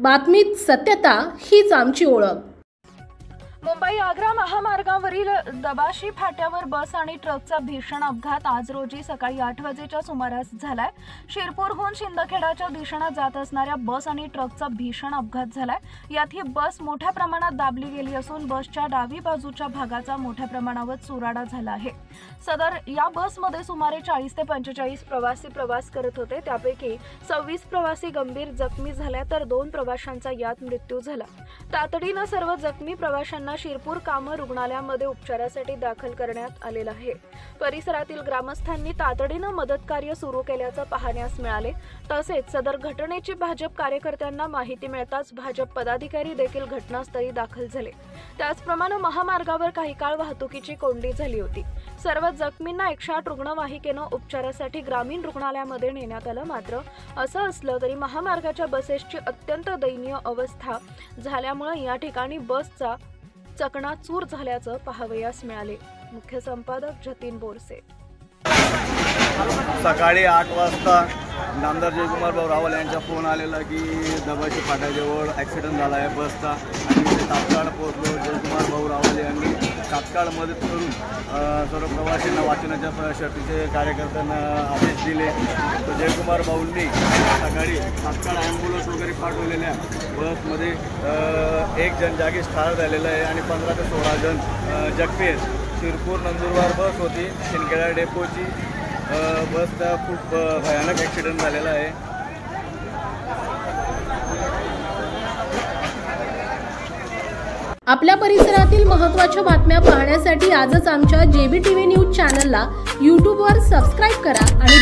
बातमीत सत्यता हीच आमची ओळख। मुंबई आग्रा महामार्गावरील दबाशी फाट्यावर बस आणि ट्रकचा भीषण अपघात आज रोजी सकाळी 8 वाजेच्या सुमारास झालाय। शिरपूरहून शिंदखेडाच्या दिशेने जात असणाऱ्या बस आणि ट्रकचा भीषण अपघात झालाय। यात ही बस मोठ्या प्रमाणात दाबली गेली असून बसच्या डावी बाजूच्या भागाचा मोठ्या प्रमाणावर चुराडा झाला आहे। सदर या बसमध्ये सुमारे 40 ते 45 प्रवासी प्रवास करत होते। त्यापैकी 26 प्रवासी गंभीर जखमी झाले तर 2 प्रवाशांचा यात मृत्यू झाला। तातडीने सर्व जखमी प्रवाशांना शिरपूर कामर रुग्णालयामध्ये उपचारासाठी दाखल करण्यात आलेला आहे। परिसरातील ग्रामस्थांनी तातडीने मदत कार्य सुरू केल्याचे पाहण्यास मिळाले। तसेच सदर घटनेची भाजप कार्यकर्त्यांना माहिती मिळताच भाजप पदाधिकारी देखील घटनास्थळी दाखल झाले। त्याचप्रमाणे महामार्गावर काही काळ वाहतुकीची कोंडी झाली होती। सर्व जखमींना 108 रुग्णवाहिकेने उपचारासाठी ग्रामीण रुग्णालयामध्ये नेण्यात आलं। मात्र असं असलं तरी महामार्गाच्या बसेसची अत्यंत दयनीय अवस्था झाल्यामुळे या ठिकाणी बसचा चकणाचूर झाल्याचं पाहावयास मिळाले। मुख्य संपादक जतीन बोरसे। सकाळी 8 वाजता नामदार जयकुमार भाऊ रावल यांचा फोन आलेला की दबाशी फाट्याजवळ ॲक्सिडेंट झाला आहे बसचा आणि तात्काळ पोहोचलो। जयकुमार भाऊ रावल यांनी तात्काळ मदत करून सर्व प्रवाशांना वाचवण्याच्या शर्तीचे कार्यकर्त्यांना आदेश दिले। तर जयकुमार भाऊंनी सकाळी तात्काळ ॲम्ब्युलन्स वगैरे पाठवलेल्या बसमध्ये एक जण जागीच ठार झालेला आहे आणि 15 ते 16 जण जखमी आहेत। शिरपूर नंदुरबार बस होती शिंदखेडा डेपोची। बसचा खूप भयानक ॲक्सिडेंट झालेला आहे। आपल्या परिसरातील महत्त्वाच्या बातम्या पाहण्यासाठी आजच आमच्या JBTV न्यूज चॅनलला YouTube वर सबस्क्राइब करा आणि